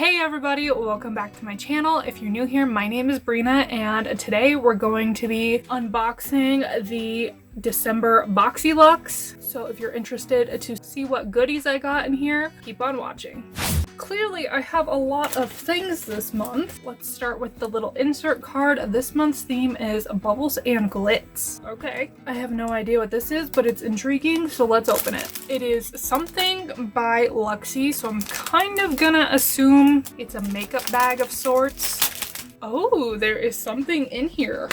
Hey everybody, welcome back to my channel. If you're new here, my name is Brina and today we're going to be unboxing the December BoxyLuxe. So if you're interested to see what goodies I got in here, keep on watching. Clearly, I have a lot of things this month. Let's start with the little insert card. This month's theme is bubbles and glitz. Okay, I have no idea what this is, but it's intriguing, so let's open it. It is something by Luxe, so I'm kind of gonna assume it's a makeup bag of sorts. Oh, there is something in here.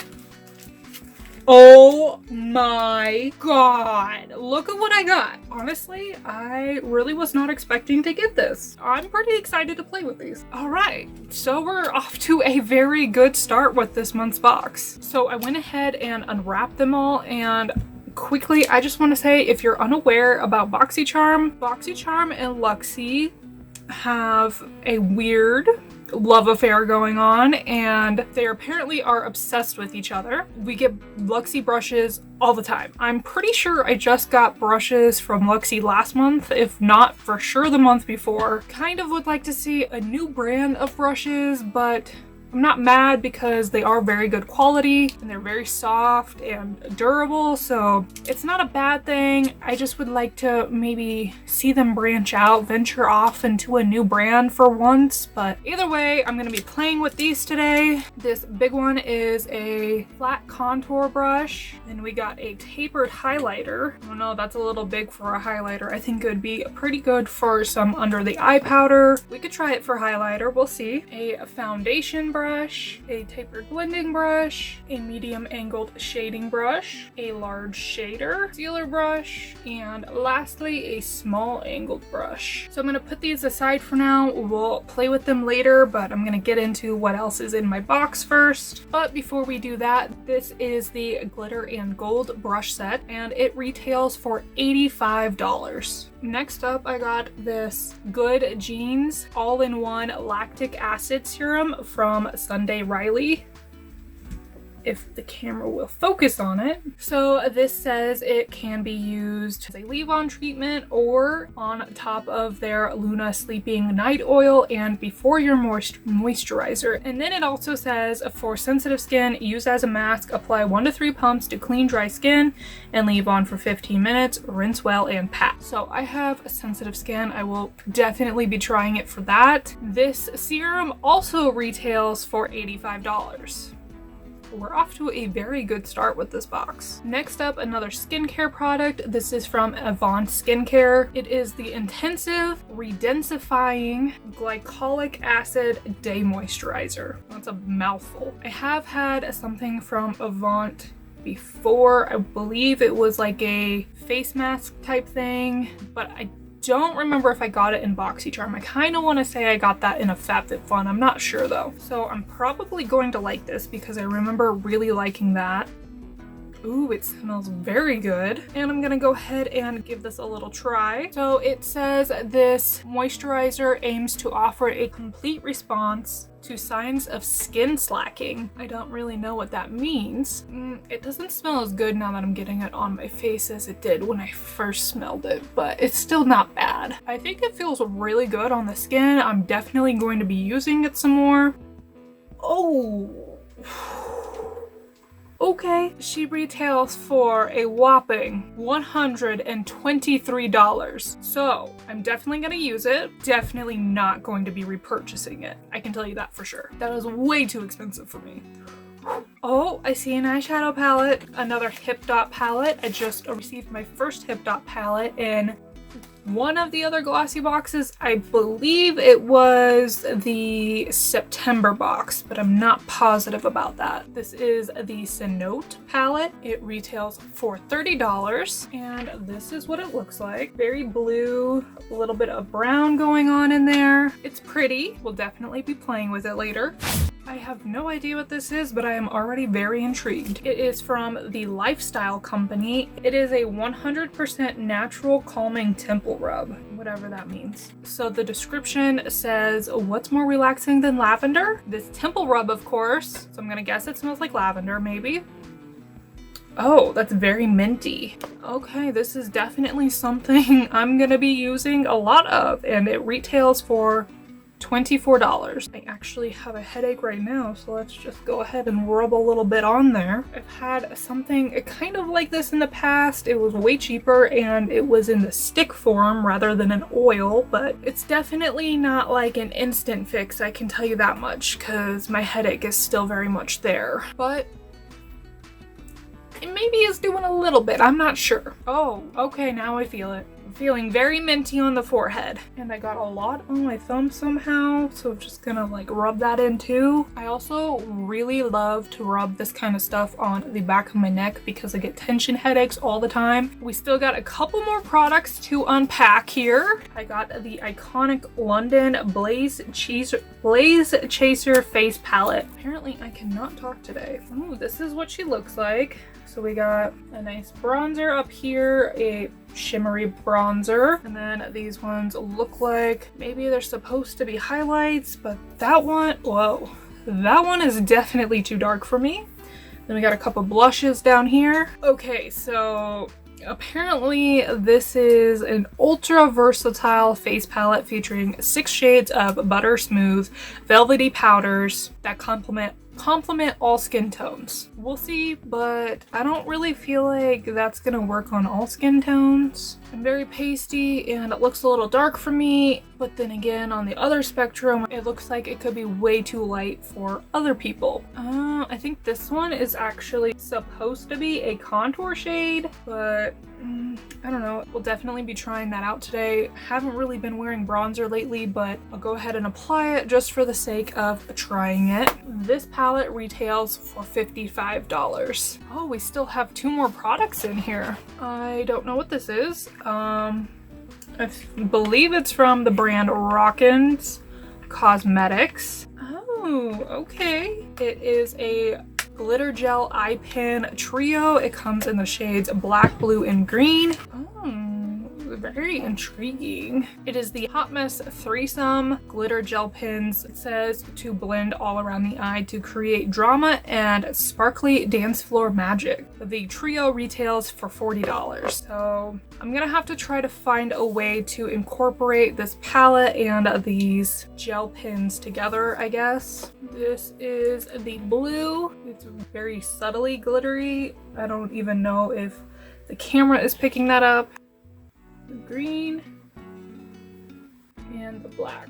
Oh my god, look at what I got. Honestly, I really was not expecting to get this. I'm pretty excited to play with these. All right, so we're off to a very good start with this month's box. So I went ahead and unwrapped them all, and quickly, I just want to say, if you're unaware about BoxyCharm and Luxe have a weird love affair going on, and they apparently are obsessed with each other. We get Luxe brushes all the time. I'm pretty sure I just got brushes from Luxe last month, if not for sure the month before. Kind of would like to see a new brand of brushes, but I'm not mad because they are very good quality and they're very soft and durable, so it's not a bad thing. I just would like to maybe see them branch out, venture off into a new brand for once, but either way, I'm going to be playing with these today. This big one is a flat contour brush, and we got a tapered highlighter. Oh no, that's a little big for a highlighter. I think it would be pretty good for some under the eye powder. We could try it for highlighter, we'll see. A foundation brush, a tapered blending brush, a medium angled shading brush, a large shader, sealer brush, and lastly a small angled brush. So I'm going to put these aside for now. We'll play with them later, but I'm going to get into what else is in my box first. But before we do that, this is the glitter and gold brush set, and it retails for $85. Next up, I got this Good Genes all-in-one lactic acid serum from Sunday Riley, if the camera will focus on it. So this says it can be used as a leave-on treatment or on top of their Luna Sleeping Night Oil and before your moisturizer. And then it also says for sensitive skin, use as a mask, apply 1 to 3 pumps to clean dry skin and leave on for 15 minutes, rinse well and pat. So I have sensitive skin. I will definitely be trying it for that. This serum also retails for $85. We're off to a very good start with this box. Next up, another skincare product. This is from Avant Skincare. It is the Intensive Redensifying Glycolic Acid Day Moisturizer. That's a mouthful. I have had something from Avant before. I believe it was like a face mask type thing, but I don't remember if I got it in BoxyCharm. I kind of want to say I got that in a FabFitFun. I'm not sure though. So I'm probably going to like this because I remember really liking that. Ooh, it smells very good. And I'm gonna go ahead and give this a little try. So it says this moisturizer aims to offer a complete response to signs of skin slacking. I don't really know what that means. It doesn't smell as good now that I'm getting it on my face as it did when I first smelled it, but it's still not bad. I think it feels really good on the skin. I'm definitely going to be using it some more. Oh. Okay, she retails for a whopping $123. So I'm definitely gonna use it. Definitely not going to be repurchasing it. I can tell you that for sure. That is way too expensive for me. Oh, I see an eyeshadow palette. Another Hip Dot palette. I just received my first Hip Dot palette in one of the other glossy boxes. I believe it was the September box, but I'm not positive about that. This is the Cenote palette. It retails for $30, and this is what it looks like. Very blue, a little bit of brown going on in there. It's pretty. We'll definitely be playing with it later. I have no idea what this is, but I am already very intrigued. It is from the Lifestyle Company. It is a 100% natural calming temple rub, whatever that means. So the description says, what's more relaxing than lavender? This temple rub, of course. So I'm gonna guess it smells like lavender, maybe. Oh, that's very minty. Okay, this is definitely something I'm gonna be using a lot of, and it retails for $24. I actually have a headache right now, so let's just go ahead and rub a little bit on there. I've had something kind of like this in the past. It was way cheaper and it was in the stick form rather than an oil, but it's definitely not like an instant fix, I can tell you that much, because my headache is still very much there. But it maybe is doing a little bit, I'm not sure. Oh, okay, now I feel it. I'm feeling very minty on the forehead. And I got a lot on my thumb somehow, so I'm just gonna like rub that in too. I also really love to rub this kind of stuff on the back of my neck because I get tension headaches all the time. We still got a couple more products to unpack here. I got the iconic London Blaze Chaser Face Palette. Apparently I cannot talk today. Ooh, this is what she looks like. So we got a nice bronzer up here, a shimmery bronzer, and then these ones look like maybe they're supposed to be highlights, but that one, whoa, that one is definitely too dark for me. Then we got a couple blushes down here. Okay, so apparently this is an ultra versatile face palette featuring 6 shades of butter smooth velvety powders that complement all skin tones. We'll see, but I don't really feel like that's gonna work on all skin tones. I'm very pasty and it looks a little dark for me, but then again on the other spectrum it looks like it could be way too light for other people. I think this one is actually supposed to be a contour shade, but I don't know. We'll definitely be trying that out today. I haven't really been wearing bronzer lately, but I'll go ahead and apply it just for the sake of trying it. This palette retails for $55. Oh, we still have 2 more products in here. I don't know what this is. I believe it's from the brand Rockins Cosmetics. Oh, okay. It is a glitter gel eye pen trio. It comes in the shades black, blue, and green. Oh, very intriguing. It is the Hot Mess threesome glitter gel pens. It says to blend all around the eye to create drama and sparkly dance floor magic. The trio retails for $40. So I'm gonna have to try to find a way to incorporate this palette and these gel pens together, I guess. This is the blue. It's very subtly glittery. I don't even know if the camera is picking that up. The green and the black.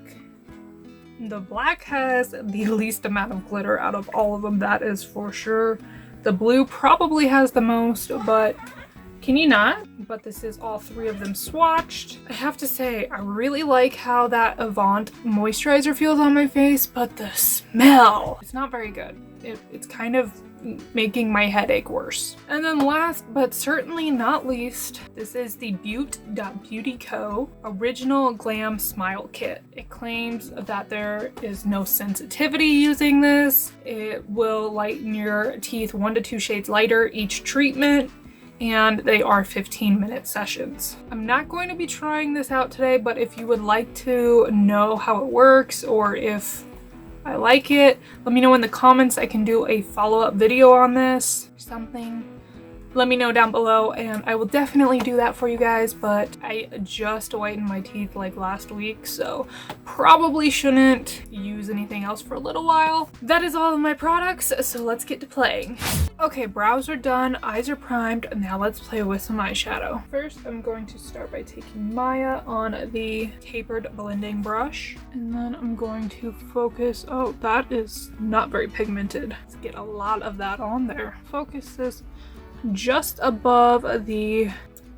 The black has the least amount of glitter out of all of them, that is for sure. The blue probably has the most, but can you not? But this is all 3 of them swatched. I have to say, I really like how that Avant moisturizer feels on my face, but the smell, it's not very good. It's kind of making my headache worse. And then last but certainly not least, this is the Beauty Co. Original Glam Smile Kit. It claims that there is no sensitivity using this. It will lighten your teeth 1 to 2 shades lighter each treatment, and they are 15-minute sessions. I'm not going to be trying this out today, but if you would like to know how it works or if I like it, let me know in the comments. I can do a follow-up video on this or something. Let me know down below and I will definitely do that for you guys, but I just whitened my teeth like last week, so probably shouldn't use anything else for a little while. That is all of my products, so let's get to playing. Okay, brows are done, eyes are primed, now let's play with some eyeshadow. First, I'm going to start by taking Maya on the tapered blending brush, and then I'm going to focus, oh, that is not very pigmented. Let's get a lot of that on there. Focus this just above the,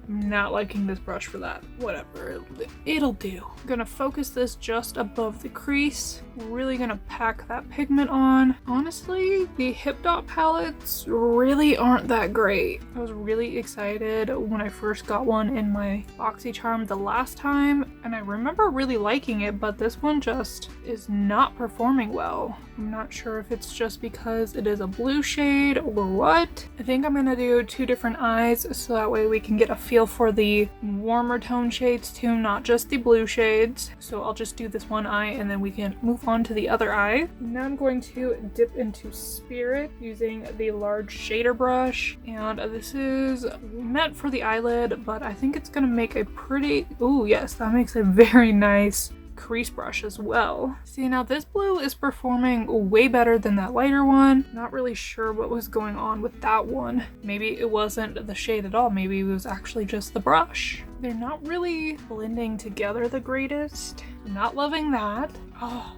I'm not liking this brush for that, whatever, it'll do. I'm gonna focus this just above the crease. Really gonna pack that pigment on. Honestly, the Hip Dot palettes really aren't that great. I was really excited when I first got one in my BoxyCharm the last time, and I remember really liking it, but this one just is not performing well. I'm not sure if it's just because it is a blue shade or what. I think I'm gonna do 2 different eyes so that way we can get a feel for the warmer tone shades too, not just the blue shades. So I'll just do this one eye and then we can move on to the other eye. Now I'm going to dip into Spirit using the large shader brush, and this is meant for the eyelid, but I think it's gonna make a pretty, ooh yes, that makes a very nice crease brush as well. See, now this blue is performing way better than that lighter one. Not really sure what was going on with that one. Maybe it wasn't the shade at all. Maybe it was actually just the brush. They're not really blending together the greatest. Not loving that. Oh,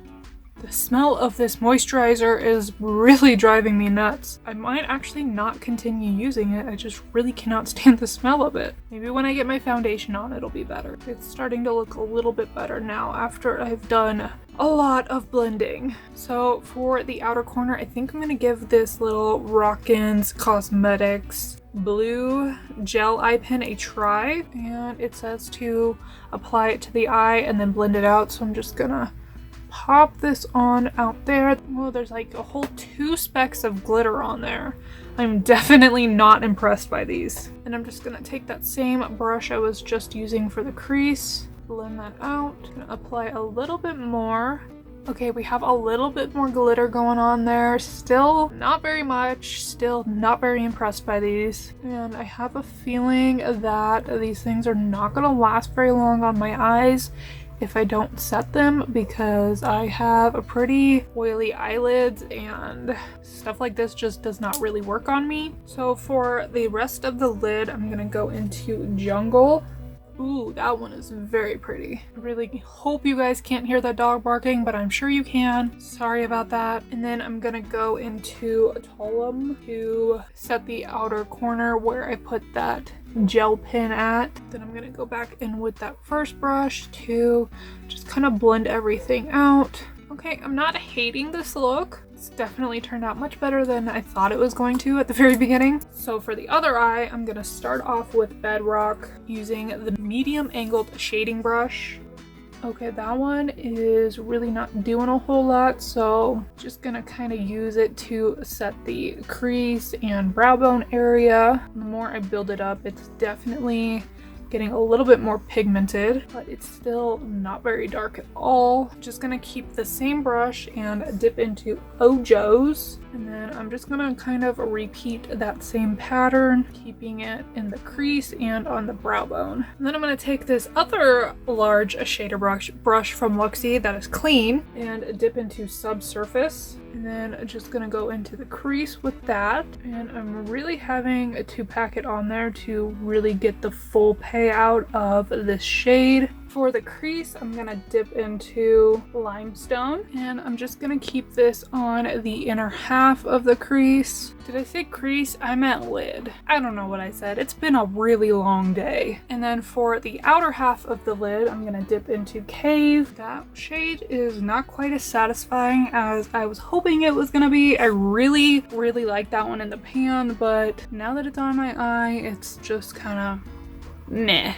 the smell of this moisturizer is really driving me nuts. I might actually not continue using it. I just really cannot stand the smell of it. Maybe when I get my foundation on, it'll be better. It's starting to look a little bit better now after I've done a lot of blending. So for the outer corner, I think I'm gonna give this little Rockins Cosmetics blue gel eye pen a try. And it says to apply it to the eye and then blend it out. So I'm just gonna pop this on out there. Oh, there's like a whole 2 specks of glitter on there. I'm definitely not impressed by these. And I'm just gonna take that same brush I was just using for the crease, blend that out, gonna apply a little bit more. Okay, we have a little bit more glitter going on there. Still not very much, still not very impressed by these. And I have a feeling that these things are not gonna last very long on my eyes if I don't set them, because I have a pretty oily eyelids and stuff like this just does not really work on me. So for the rest of the lid, I'm gonna go into Jungle. Ooh, that one is very pretty. I really hope you guys can't hear that dog barking, but I'm sure you can. Sorry about that. And then I'm gonna go into Tulum to set the outer corner where I put that gel pen at. Then I'm gonna go back in with that first brush to just kind of blend everything out. Okay, I'm not hating this look. It's definitely turned out much better than I thought it was going to at the very beginning. So for the other eye, I'm gonna start off with Bedrock using the medium angled shading brush. Okay, that one is really not doing a whole lot, so just gonna kind of use it to set the crease and brow bone area. The more I build it up, it's definitely getting a little bit more pigmented, but it's still not very dark at all. Just gonna keep the same brush and dip into Ojo's, and then I'm just gonna kind of repeat that same pattern, keeping it in the crease and on the brow bone. And then I'm gonna take this other large shader brush from Luxe that is clean and dip into Subsurface. And then just gonna go into the crease with that. And I'm really having to pack it on there to really get the full payout of this shade. For the crease, I'm gonna dip into Limestone, and I'm just gonna keep this on the inner half of the crease. Did I say crease? I meant lid. I don't know what I said. It's been a really long day. And then for the outer half of the lid, I'm gonna dip into Cave. That shade is not quite as satisfying as I was hoping it was gonna be. I really like that one in the pan, but now that it's on my eye, it's just kind of meh.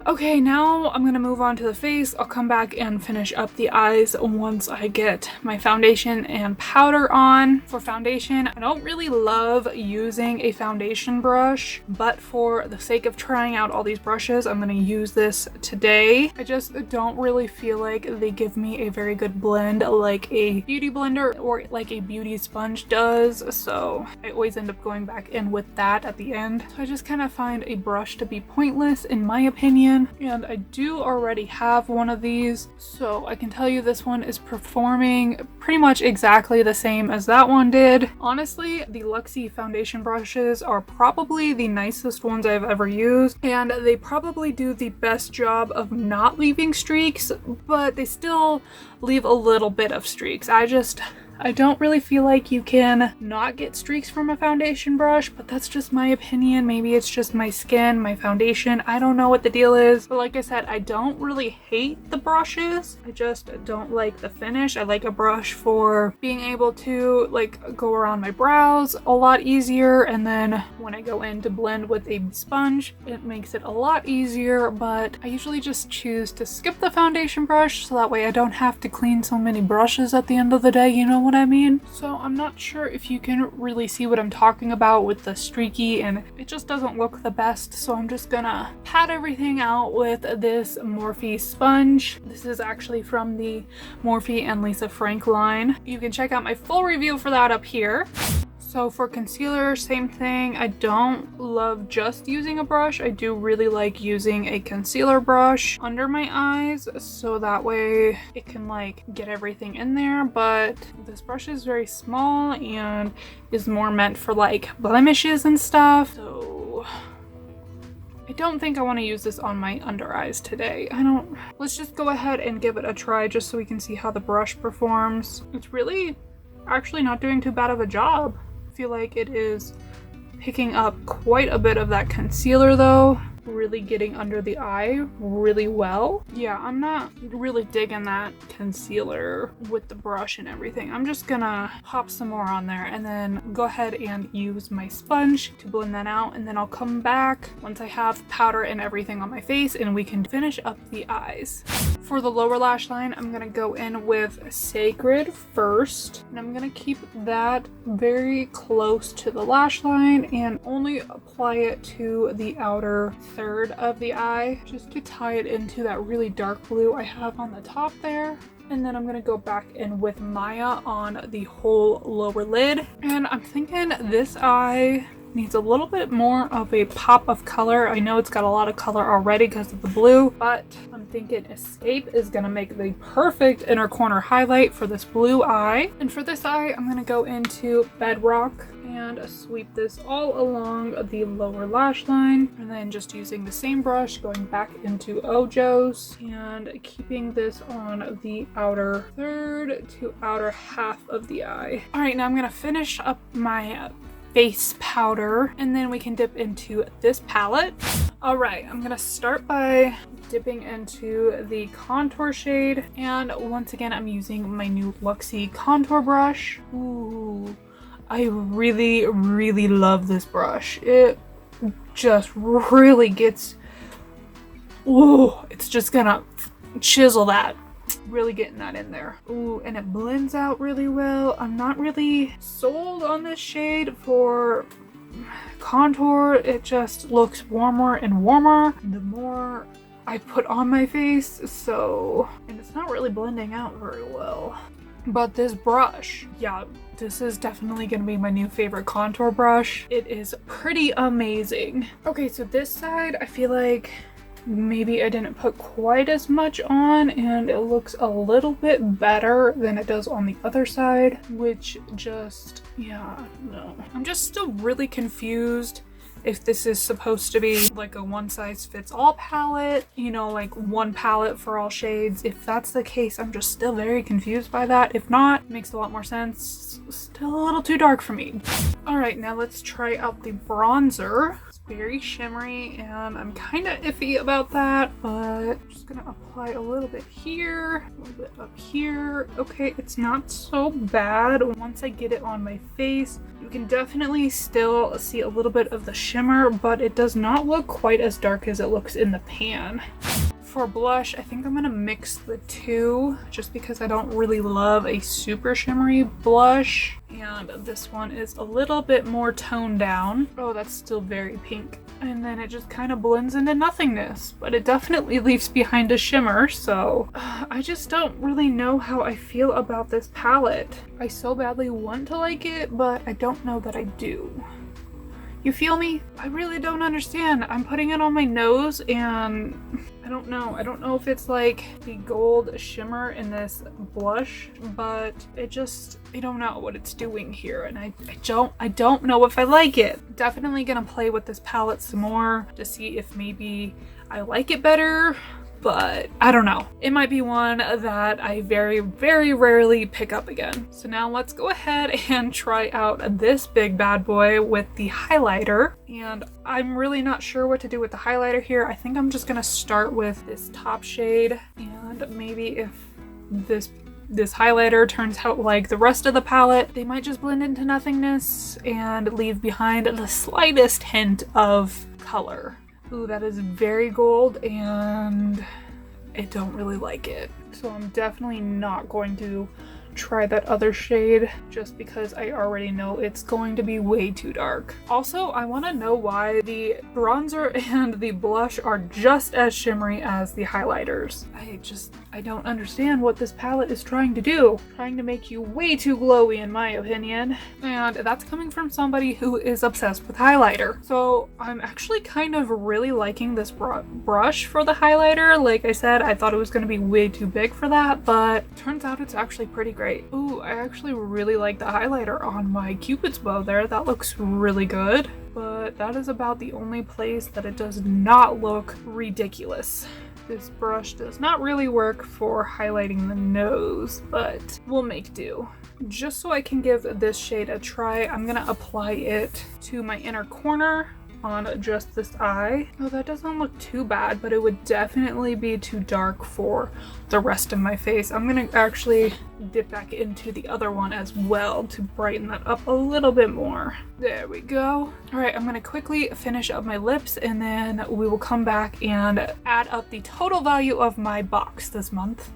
Okay, now I'm gonna move on to the face. I'll come back and finish up the eyes once I get my foundation and powder on. For foundation, I don't really love using a foundation brush, but for the sake of trying out all these brushes, I'm gonna use this today. I just don't really feel like they give me a very good blend like a beauty blender or like a beauty sponge does, so I always end up going back in with that at the end. So I just kind of find a brush to be pointless in my opinion. And I do already have one of these, so I can tell you this one is performing pretty much exactly the same as that one did. Honestly, the Luxe foundation brushes are probably the nicest ones I've ever used, and they probably do the best job of not leaving streaks, but they still leave a little bit of streaks. I don't really feel like you can not get streaks from a foundation brush, but that's just my opinion. Maybe it's just my skin, my foundation. I don't know what the deal is. But like I said, I don't really hate the brushes. I just don't like the finish. I like a brush for being able to like go around my brows a lot easier. And then when I go in to blend with a sponge, it makes it a lot easier. But I usually just choose to skip the foundation brush so that way I don't have to clean so many brushes at the end of the day. You know what I mean? So I'm not sure if you can really see what I'm talking about with the streaky, and it just doesn't look the best. So I'm just gonna pat everything out with this Morphe sponge. This is actually from the Morphe and Lisa Frank line. You can check out my full review for that up here. So for concealer, same thing. I don't love just using a brush. I do really like using a concealer brush under my eyes so that way it can like get everything in there, but this brush is very small and is more meant for like blemishes and stuff. So I don't think I want to use this on my under eyes today. Let's just go ahead and give it a try just so we can see how the brush performs. It's really actually not doing too bad of a job. I feel like it is picking up quite a bit of that concealer though. Really getting under the eye really well. Yeah, I'm not really digging that concealer with the brush and everything. I'm just gonna pop some more on there and then go ahead and use my sponge to blend that out, and then I'll come back once I have powder and everything on my face and we can finish up the eyes. For the lower lash line, I'm gonna go in with Sacred first, and I'm gonna keep that very close to the lash line and only apply it to the outer third of the eye just to tie it into that really dark blue I have on the top there. And then I'm gonna go back in with Maya on the whole lower lid, and I'm thinking this eye needs a little bit more of a pop of color. I know it's got a lot of color already because of the blue, but I'm thinking Escape is gonna make the perfect inner corner highlight for this blue eye. And for this eye, I'm gonna go into Bedrock and sweep this all along the lower lash line, and then just using the same brush going back into Ojo's and keeping this on the outer third to outer half of the eye. All right, now I'm gonna finish up my face powder and then we can dip into this palette. All right, I'm gonna start by dipping into the contour shade, and once again I'm using my new Luxe contour brush. Ooh, I really love this brush. It just really gets, ooh, it's just gonna chisel that. Really getting that in there. Ooh, and it blends out really well. I'm not really sold on this shade for contour. It just looks warmer and warmer the more I put on my face, so, and it's not really blending out very well. But this brush, yeah, this is definitely gonna be my new favorite contour brush. It is pretty amazing. Okay, so this side, I feel like maybe I didn't put quite as much on and it looks a little bit better than it does on the other side, which just, yeah, no. I'm just still really confused if this is supposed to be like a one-size-fits-all palette, you know, like one palette for all shades. If that's the case, I'm just still very confused by that. If not, it makes a lot more sense. Still a little too dark for me. All right, now let's try out the bronzer. It's very shimmery and I'm kind of iffy about that, but I'm just gonna apply a little bit here, a little bit up here. Okay, it's not so bad. Once I get it on my face, you can definitely still see a little bit of the shimmer, but it does not look quite as dark as it looks in the pan. For blush, I think I'm gonna mix the two just because I don't really love a super shimmery blush, and this one is a little bit more toned down. Oh, that's still very pink. And then it just kind of blends into nothingness, but it definitely leaves behind a shimmer, so I just don't really know how I feel about this palette. I so badly want to like it, but I don't know that I do. You feel me? I really don't understand. I'm putting it on my nose and I don't know if it's like the gold shimmer in this blush, but it just, I don't know what it's doing here, and I don't know if I like it. Definitely gonna play with this palette some more to see if maybe I like it better, but I don't know. It might be one that I very rarely pick up again. So now let's go ahead and try out this big bad boy with the highlighter. And I'm really not sure what to do with the highlighter here. I think I'm just gonna start with this top shade, and maybe if this highlighter turns out like the rest of the palette, they might just blend into nothingness and leave behind the slightest hint of color. Ooh, that is very gold and I don't really like it. So I'm definitely not going to try that other shade just because I already know it's going to be way too dark. Also, I want to know why the bronzer and the blush are just as shimmery as the highlighters. I don't understand what this palette is trying to do. Trying to make you way too glowy in my opinion. And that's coming from somebody who is obsessed with highlighter. So I'm actually kind of really liking this brush for the highlighter. Like I said, I thought it was going to be way too big for that, but turns out it's actually pretty great. Ooh, I actually really like the highlighter on my Cupid's bow there. That looks really good. But that is about the only place that it does not look ridiculous. This brush does not really work for highlighting the nose, but we'll make do. Just so I can give this shade a try, I'm gonna apply it to my inner corner on just this eye. Oh, that doesn't look too bad, but it would definitely be too dark for the rest of my face. I'm gonna actually dip back into the other one as well to brighten that up a little bit more. There we go. All right, I'm gonna quickly finish up my lips and then we will come back and add up the total value of my box this month.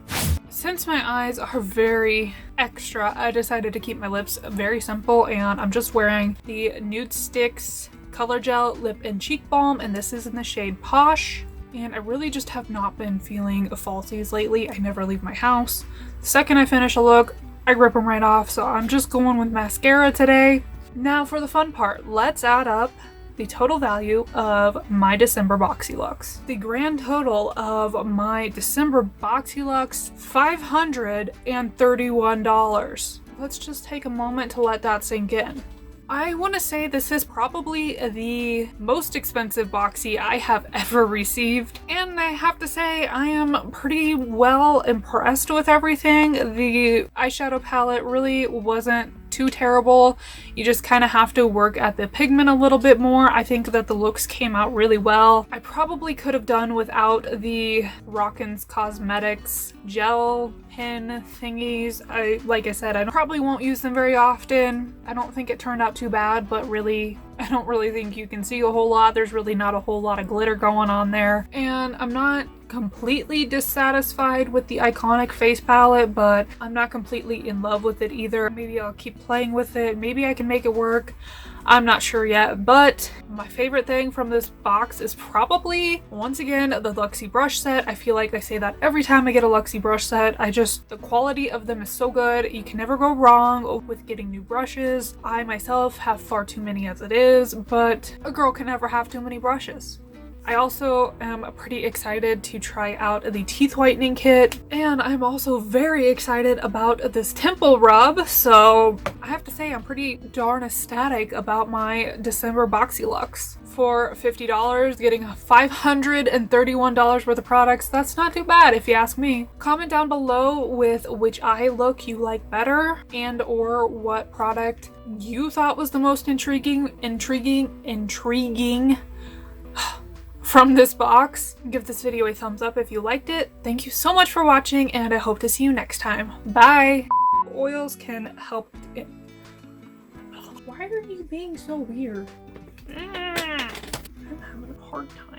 Since my eyes are very extra, I decided to keep my lips very simple, and I'm just wearing the Nude Sticks Color Gel Lip and Cheek Balm, and this is in the shade Posh. And I really just have not been feeling falsies lately. I never leave my house. The second I finish a look, I rip them right off, so I'm just going with mascara today. Now for the fun part, let's add up the total value of my December BoxyLuxe. The grand total of my December BoxyLuxe, $531. Let's just take a moment to let that sink in. I want to say this is probably the most expensive Boxy I have ever received, and I have to say I am pretty well impressed with everything. The eyeshadow palette really wasn't too terrible. You just kind of have to work at the pigment a little bit more. I think that the looks came out really well. I probably could have done without the Rockins Cosmetics gel pen thingies. Like I said, I probably won't use them very often. I don't think it turned out too bad, but really, I don't really think you can see a whole lot. There's really not a whole lot of glitter going on there. And I'm not completely dissatisfied with the Iconic face palette, but I'm not completely in love with it either. Maybe I'll keep playing with it. Maybe I can make it work. I'm not sure yet, but my favorite thing from this box is probably, once again, the Luxe brush set. I feel like I say that every time I get a Luxe brush set. The quality of them is so good. You can never go wrong with getting new brushes. I myself have far too many as it is, but a girl can never have too many brushes. I also am pretty excited to try out the teeth whitening kit, and I'm also very excited about this temple rub, so I have to say I'm pretty darn ecstatic about my December BoxyLuxe. For $50, getting $531 worth of products, that's not too bad if you ask me. Comment down below with which eye look you like better, and or what product you thought was the most intriguing from this box. Give this video a thumbs up if you liked it. Thank you so much for watching, and I hope to see you next time. Bye! Oils can help it. Why are you being so weird? I'm having a hard time.